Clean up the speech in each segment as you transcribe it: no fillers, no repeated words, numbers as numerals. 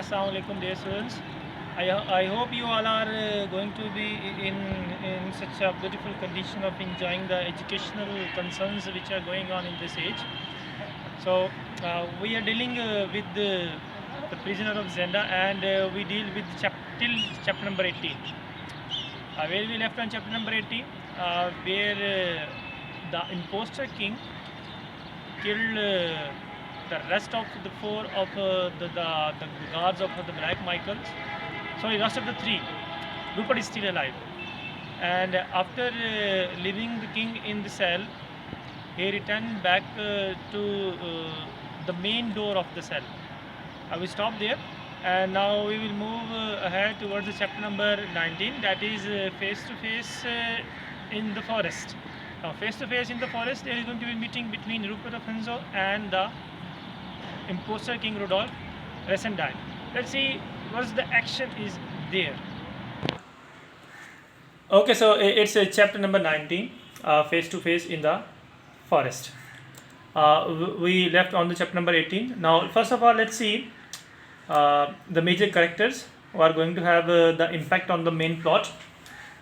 Assalamu alaikum, dear students. I hope you all are going to be in such a beautiful condition of enjoying the educational concerns which are going on in this age. So, we are dealing with the prisoner of Zenda, and we deal with till chapter number 18. Where we left on chapter number 18, where the imposter king killed the rest of the four of the guards of the Black Michaels. Sorry, rest of the three. Rupert is still alive. And after leaving the king in the cell, he returned back to the main door of the cell. I will stop there, and now we will move ahead towards the chapter number 19, that is face to face in the forest. Now, face to face in the forest, there is going to be a meeting between Rupert of Henzo and the imposter king Rudolph Resendine. Let's see what the action is there. Okay, so it's chapter number 19, face to face in the forest. We left on the chapter number 18. Now, first of all, let's see the major characters who are going to have the impact on the main plot.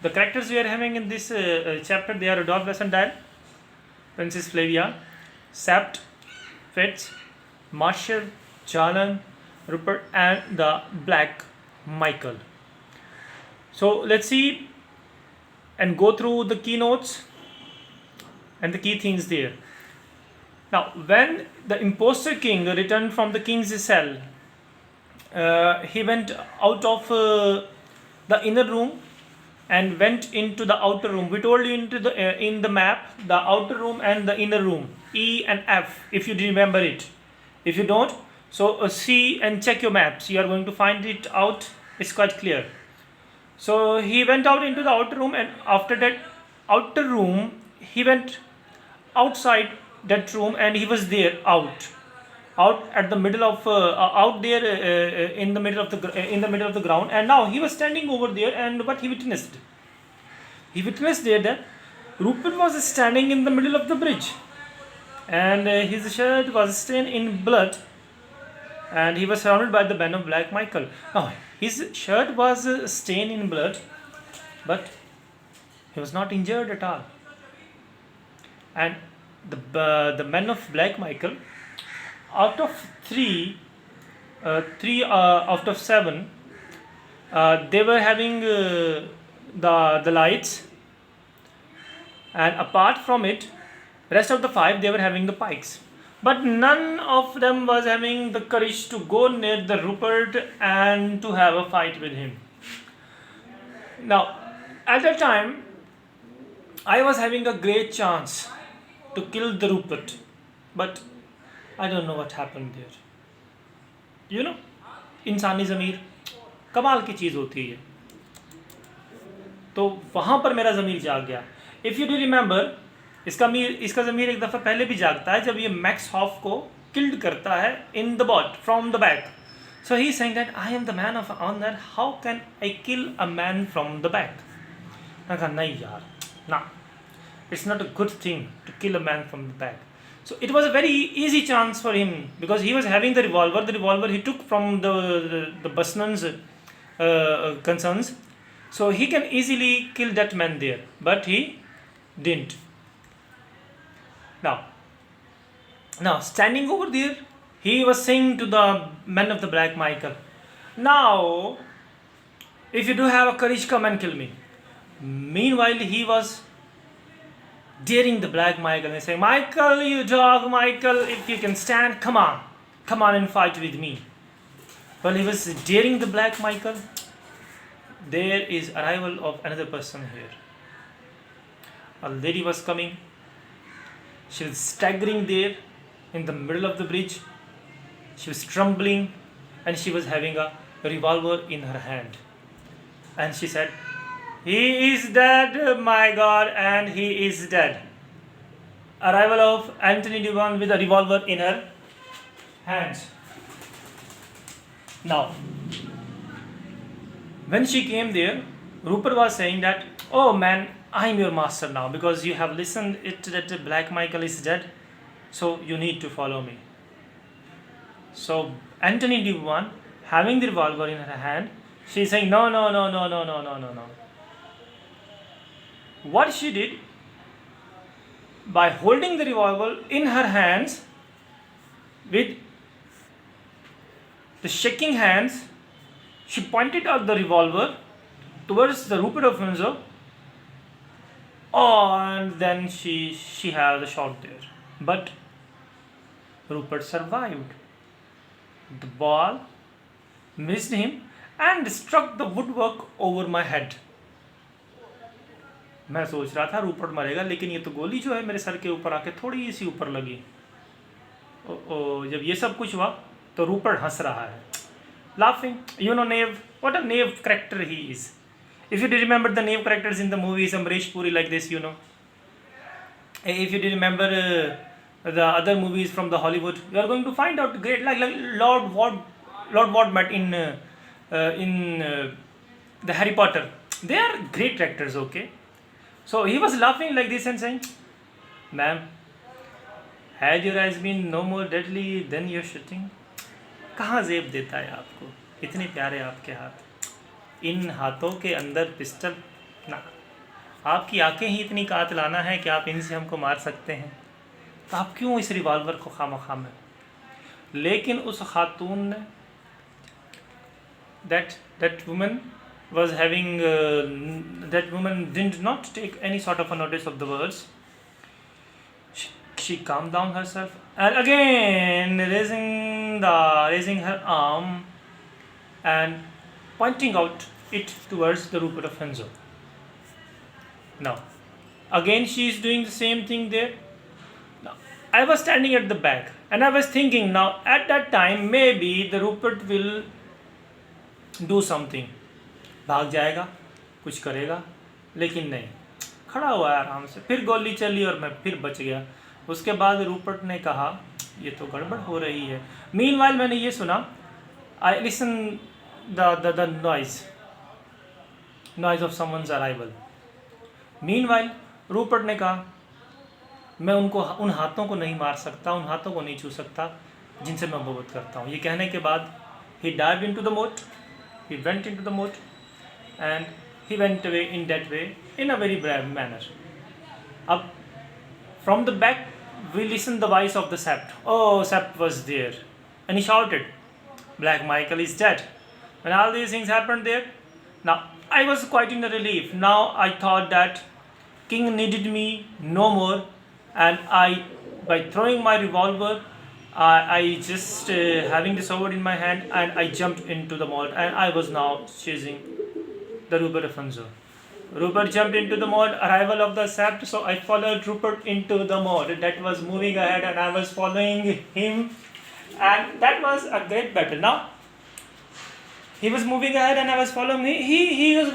The characters we are having in this chapter, they are Rudolph Resendine, Princess Flavia, Sapt, Fitz, Marshall, Jalan, Rupert, and the Black Michael. So let's see and go through the keynotes and the key things there. Now, when the imposter king returned from the king's cell, he went out of the inner room and went into the outer room. We told you in the map the outer room and the inner room, E and F, if you remember it. If you don't, so see and check your maps. You are going to find it out. It's quite clear. So he went out into the outer room, and after that outer room, he went outside that room, and he was there out at the middle of out there in the middle of the ground. And now he was standing over there, and what he witnessed there that Rupert was standing in the middle of the bridge, and his shirt was stained in blood, and he was surrounded by the band of Black Michael. Now his shirt was stained in blood, but he was not injured at all. And the men of Black Michael, out of three out of seven, they were having the lights, and apart from it, rest of the five, they were having the pikes. But none of them was having the courage to go near the Rupert and to have a fight with him. Now, at that time, I was having a great chance to kill the Rupert, but I don't know what happened there. You know, इंसानी ज़मीर कमाल की चीज़ होती है, तो वहाँ पर मेरा ज़मीर जाग गया. इफ़ यू डू रिमेंबर, इसका ज़मीर एक दफ़ा पहले भी जागता है जब ये मैक्स हॉफ को किल्ड करता है in the bot from the back. So he saying that I am the man of honour, how can I kill a man from the back. मैं कहा नहीं यार, ना, it's not a good thing to kill a man from the back. So it was a very easy chance for him, because he was having the revolver. The revolver he took from the Busman's concerns, so he can easily kill that man there, but he didn't. Now standing over there, he was saying to the men of the Black Michael, now if you do have a courage, come and kill me. Meanwhile, he was daring the Black Michael and saying, Michael, you dog, Michael, if you can stand, come on and fight with me. While he was daring the Black Michael, there is arrival of another person here. A lady was coming. She was staggering there in the middle of the bridge. She was trembling, and she was having a revolver in her hand. And she said, he is dead, my God, and he is dead. Arrival of Anthony Devon with a revolver in her hands. Now, when she came there, Rupert was saying that, oh man, I am your master now, because you have listened it that Black Michael is dead, so you need to follow me. So Anthony Devon having the revolver in her hand, she's saying, no, no, no, no, no, no, no, no, no. What she did, by holding the revolver in her hands, with the shaking hands, she pointed out the revolver towards the Rupert of Windsor, and then she had a shot there. But Rupert survived. The ball missed him and struck the woodwork over my head. मैं सोच रहा था Rupert मरेगा, लेकिन ये तो गोली जो है मेरे सर के ऊपर आके थोड़ी सी ऊपर लगी। जब ये सब कुछ हुआ तो रूपर्ट हंस रहा है, laughing. You know Nave, what a Nave character he is. If you remember the Nave characters in the movies, Amrish Puri like this, you know. If you remember the other movies from the Hollywood, you are going to find out great, like Lord Voldemort in the Harry Potter. They are great characters, okay. So he was laughing like this and saying, "Ma'am, had your eyes been no more deadly than your shooting?" कहाँ जेब देता है आपको, इतने प्यारे आपके हाथ, इन हाथों के अंदर पिस्टल ना, आपकी आंखें ही इतनी कातिलाना है कि आप इनसे हमको मार सकते हैं, तो आप क्यों इस रिवॉल्वर को खामखा में। लेकिन उस खातून ने, that woman was having that woman did not take any sort of a notice of the words. She calmed down herself and again raising her arm and pointing out it towards the Rupert of Windsor. Now, again she is doing the same thing there. Now, I was standing at the back and I was thinking, now at that time maybe the Rupert will do something, भाग जाएगा, कुछ करेगा, लेकिन नहीं, खड़ा हुआ है आराम से। फिर गोली चली और मैं फिर बच गया। उसके बाद रूपर्ट ने कहा ये तो गड़बड़ हो रही है। मीनवाइल मैंने ये सुना, आई listen the noise of someone's arrival. Meanwhile Rupert ने कहा मैं उन हाथों को नहीं मार सकता, उन हाथों को नहीं छू सकता जिनसे मैं मोहब्बत करता हूँ। ये कहने के बाद he dived into the moat, he went into the moat and he went away in that way in a very brave manner. Up from the back we listened the voice of the Sept. Oh, Sept was there and he shouted, Black Michael is dead. When all these things happened there, now I was quite in a relief. Now I thought that King needed me no more, and I, by throwing my revolver, I just having the sword in my hand, and I jumped into the moat, and I was now chasing the Rupert of Windsor. Rupert jumped into the moat, arrival of the Sept, so I followed Rupert into the moat that was moving ahead, and I was following him, and that was a great battle. Now he was moving ahead and I was following him. He was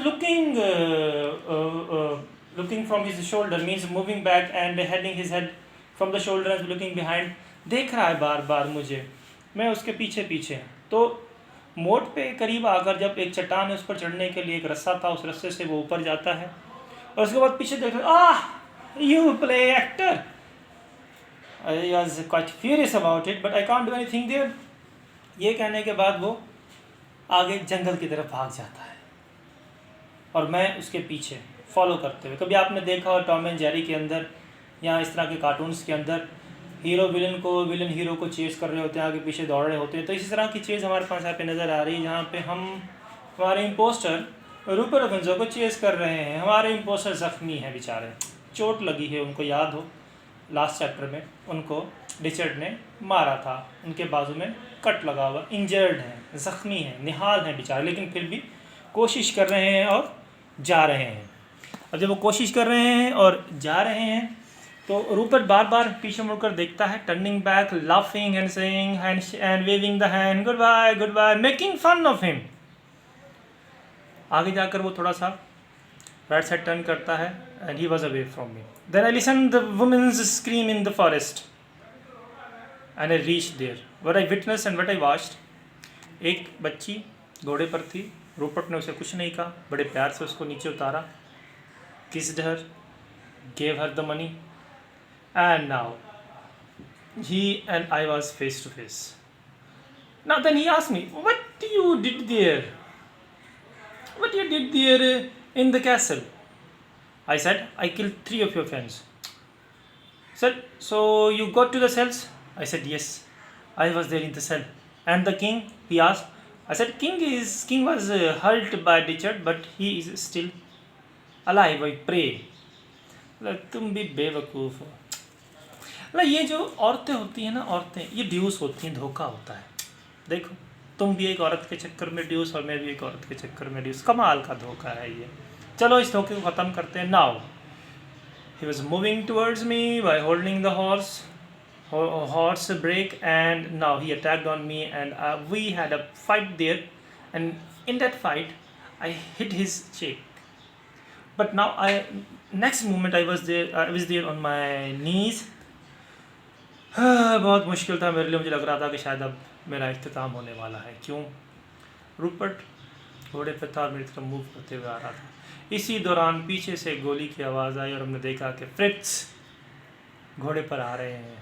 looking from his shoulder, means moving back and heading his head from the shoulder and looking behind. देख रहा है बार बार मुझे, मैं उसके पीछे पीछे। तो मोट पे करीब आकर जब एक चट्टान है उस पर चढ़ने के लिए एक रस्सा था, उस रस्से से वो ऊपर जाता है और उसके बाद पीछे देख रहा, you play actor. I was quite furious about it, but I can't do anything there. ये कहने के बाद वो आगे जंगल की तरफ भाग जाता है और मैं उसके पीछे फॉलो करते हुए। कभी आपने देखा हो टॉम एंड जेरी के अंदर या इस तरह के कार्टून्स के अंदर हीरो विलन हीरो को चेस कर रहे होते हैं, आगे पीछे दौड़ रहे होते हैं, तो इसी तरह की चीज़ हमारे पास यहाँ पे नज़र आ रही है, जहाँ पे हमारे इम्पोस्टर रूपर ऑफ विंडसर को चेस कर रहे हैं। हमारे इम्पोस्टर ज़ख्मी हैं बेचारे, चोट लगी है उनको। याद हो लास्ट चैप्टर में उनको रिचर्ड ने मारा था, उनके बाजू में कट लगा हुआ, इंजर्ड हैं, ज़ख्मी हैं, निहाल हैं बेचारे, लेकिन फिर भी कोशिश कर रहे हैं और जा रहे हैं। अब जब वो कोशिश कर रहे हैं और जा रहे हैं तो रूपर्ट बार बार पीछे मुड़कर देखता है, turning back, laughing and saying and waving the hand, goodbye, making fun of him. आगे जाकर वो थोड़ा सा राइट साइड टर्न करता है and he was away from me. Then I listen the women's scream in the forest and I reach there, what I witness and what I watched. एक बच्ची घोड़े पर थी, रूपर्ट ने उसे कुछ नहीं कहा, बड़े प्यार से उसको नीचे उतारा, kissed her, gave her the money, and now he and I was face to face. Now then he asked me, what do you did there? What you did there in the castle? I said, I killed 3 of your friends. Said, so you got to the cells? I said, yes, I was there in the cell. And the king? He asked. I said, king was hurt by Richard, but he is still alive. I pray. तुम भी बेवकूफ़ हो। मतलब ये जो औरतें होती हैं ना, औरतें ये ड्यूस होती हैं, धोखा होता है। देखो तुम भी एक औरत के चक्कर में ड्यूस और मैं भी एक औरत के चक्कर में ड्यूस, कमाल का धोखा है ये। चलो इस धोखे को ख़त्म करते हैं। Now he was moving towards me by holding the horse brake, and now he attacked on me, and we had a fight there, and in that fight I hit his cheek. But now next moment I was there on my knees. बहुत मुश्किल था मेरे लिए, मुझे लग रहा था कि शायद अब मेरा इख्तिताम होने वाला है। क्यों? रूपर्ट घोड़े पर था और मेरी तरफ मूव करते हुए आ रहा था। इसी दौरान पीछे से गोली की आवाज़ आई और हमने देखा कि फ्रिट्स घोड़े पर आ रहे हैं,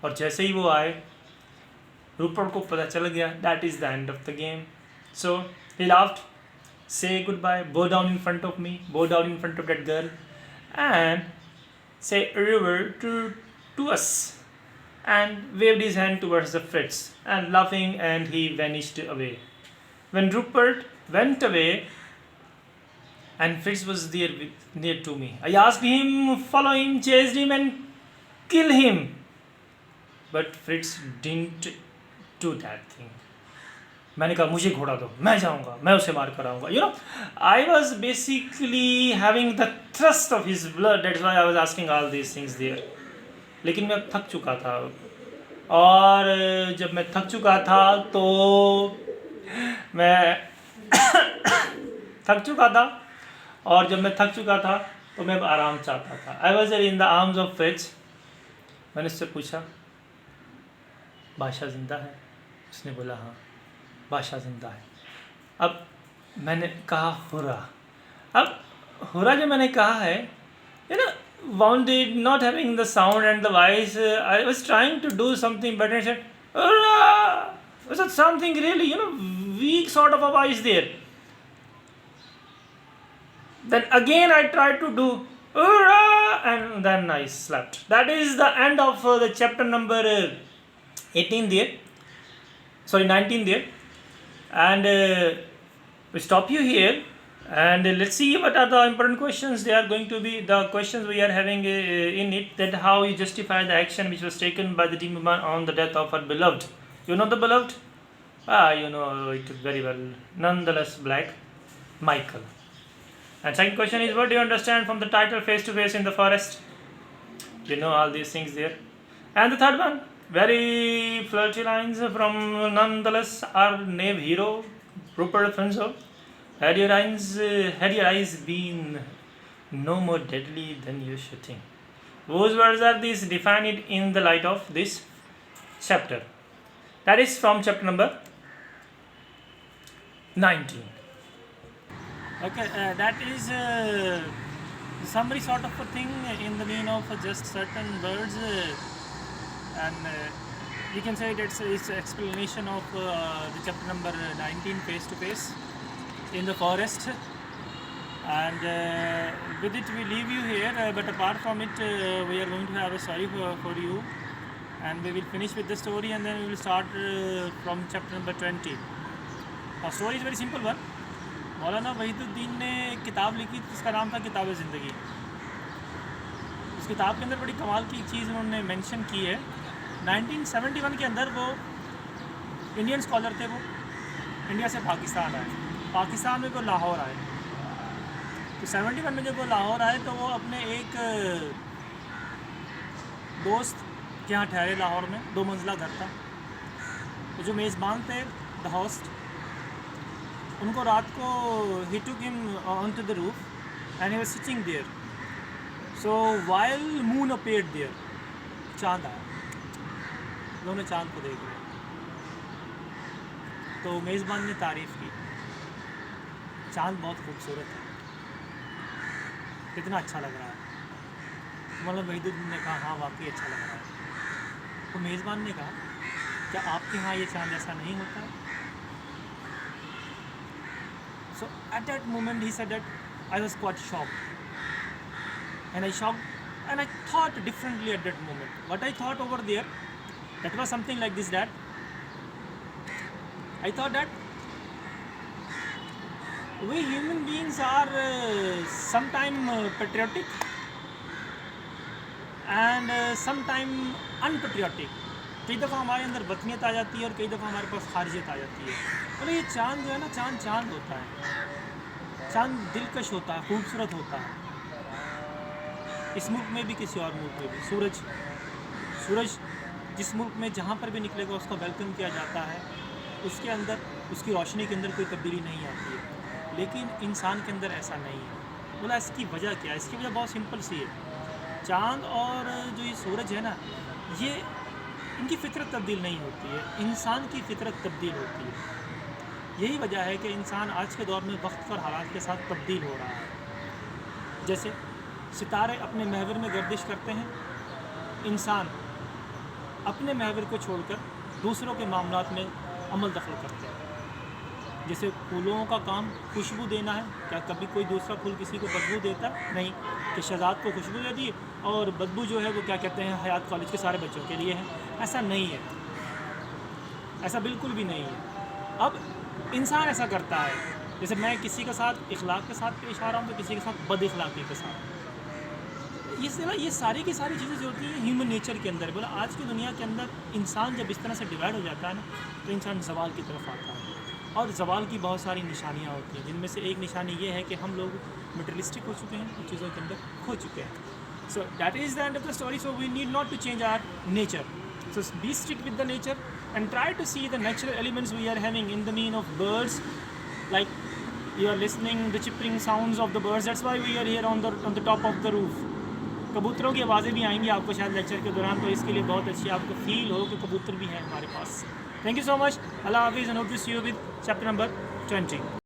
और जैसे ही वो आए रूपर्ट को पता चल गया that is the end of the game. So he laughed, say goodbye, bow down in front of me, bow down in front of that girl, and say river to us, and waved his hand towards the Fritz, and laughing, and he vanished away. When Rupert went away and Fritz was there near to me, I asked him, follow him, chased him, and kill him, but Fritz didn't do that thing. मैंने कहा मुझे घोड़ा दो, मैं जाऊंगा, मैं उसे मार कर आऊँगा। You know, I was basically having the thirst of his blood, that's why I was asking all these things there. लेकिन मैं थक चुका था, और जब मैं थक चुका था तो मैं थक चुका था, और जब मैं थक चुका था तो मैं आराम चाहता था। I was in the arms of Fritz. मैंने उससे पूछा बादशाह ज़िंदा है? उसने बोला हाँ बादशाह ज़िंदा है। अब मैंने कहा हुर्रा। अब हुर्रा जो मैंने कहा है, you know, wounded, not having the sound and the voice, I was trying to do something better. I said hurrah! Was it something really, you know, weak sort of a voice there? Then again I tried to do hurrah, and then I slept. That is the end of the chapter number 18 there. Sorry, 19 there. And we stop you here, and let's see what are the important questions. They are going to be the questions we are having in it, that how you justify the action which was taken by the demon on the death of her beloved. You know the beloved? You know it very well. Nonetheless, Black Michael. And second question is, what do you understand from the title Face to Face in the Forest? You know all these things there. And the third one, very flirty lines from Nonetheless, our knave hero Rupert Funzo. Had your eyes been no more deadly than you should think. Whose words are these? Define it in the light of this chapter. That is from chapter number 19. Okay, that is summary sort of a thing in the meaning of just certain words, and you can say that it's explanation of the chapter number 19, Face to Face in the Forest. And with it we leave you here, but apart from it we are going to have a story for you, and we will finish with the story, and then we will start from chapter number 20. Our story is very simple one. मौलाना वहीदुद्दीन ने एक किताब लिखी जिसका नाम था किताब ज़िंदगी। उस किताब के अंदर बड़ी कमाल की चीज़ उन्होंने मेंशन की है। 1971 के अंदर वो इंडियन स्कॉलर थे, वो इंडिया से पाकिस्तान आए, पाकिस्तान में वो लाहौर आए। तो 71 में जब वो लाहौर आए तो वो अपने एक दोस्त के यहाँ ठहरे लाहौर में, 2 मंजिला घर था। तो जो मेज़बान थे, द होस्ट, उनको रात को he took him onto the roof and he was sitting there. So while moon appeared there, चाँद आया, दोनों चाँद को देख रहे। तो मेज़बान ने तारीफ़ की, चाँद बहुत खूबसूरत है, कितना अच्छा लग रहा है। मौलाना वहीदुद्दीन ने कहा हाँ वाकई अच्छा लग रहा है। तो मेज़बान ने कहा क्या आपके यहाँ ये चाँद ऐसा नहीं होता है? So at that moment he said that I was quite shocked, and I thought differently at that moment. What I thought over there, that was something like this, that I thought that we human beings are sometimes patriotic and sometimes unpatriotic. कई दफ़ा हमारे अंदर वतनियत आ जाती है और कई दफ़ा हमारे पास खारियत आ जाती है। मतलब ये चाँद जो है ना, चाँद चाँद होता है, चाँद दिलकश होता है, खूबसूरत होता है। इस मुल्क में भी किसी और मुल्क में भी सूरज जिस मुल्क में जहाँ पर भी निकलेगा उसका वेलकम किया जाता है, उसके अंदर उसकी रोशनी के अंदर कोई तब्दीली नहीं आती है। लेकिन इंसान के अंदर ऐसा नहीं है। बोला इसकी वजह क्या है? इसकी वजह बहुत सिंपल सी है। चाँद और जो ये सूरज है ना, ये इनकी फ़ितरत तब्दील नहीं होती है, इंसान की फ़ितरत तब्दील होती है। यही वजह है कि इंसान आज के दौर में वक्त और हालात के साथ तब्दील हो रहा है। जैसे सितारे अपने महवर में गर्दिश करते हैं, इंसान अपने महवर को छोड़कर दूसरों के मामलात में अमल दखल करते हैं। जैसे फूलों का काम खुशबू देना है, क्या कभी कोई दूसरा फूल किसी को बदबू देता? नहीं, कि शहजाद को खुशबू दे दी और बदबू जो है वो क्या कहते हैं हयात कॉलेज के सारे बच्चों के लिए है। ऐसा नहीं है, ऐसा बिल्कुल भी नहीं है। अब इंसान ऐसा करता है, जैसे मैं किसी के साथ इखलाक के साथ पेश आ रहा हूँ तो किसी के साथ बद इखलाकी के साथ। ये सारी की सारी चीज़ें जो होती हैं ह्यूमन नेचर के अंदर। बोला आज की दुनिया के अंदर इंसान जब इस तरह से डिवाइड हो जाता है ना, तो इंसान ज़वाल की तरफ आता है। और ज़वाल की बहुत सारी निशानियाँ होती हैं, जिनमें से एक निशानी ये है कि हम लोग मटेरियलिस्टिक हो चुके हैं, उन चीज़ों के अंदर खो चुके हैं। So that is the end of the story. So we need not to change our nature. So be strict with the nature and try to see the natural elements we are having in the mean of birds, like you are listening the chirping sounds of the birds. That's why we are here on the top of the roof. कबूतरों की आवाज़ें भी आएंगी आपको शायद lecture के दौरान, तो इसके लिए बहुत अच्छी आपको फील हो कि कबूतर भी हैं हमारे पास. Thank you so much. Allah Hafiz and hope to see you with chapter number 20.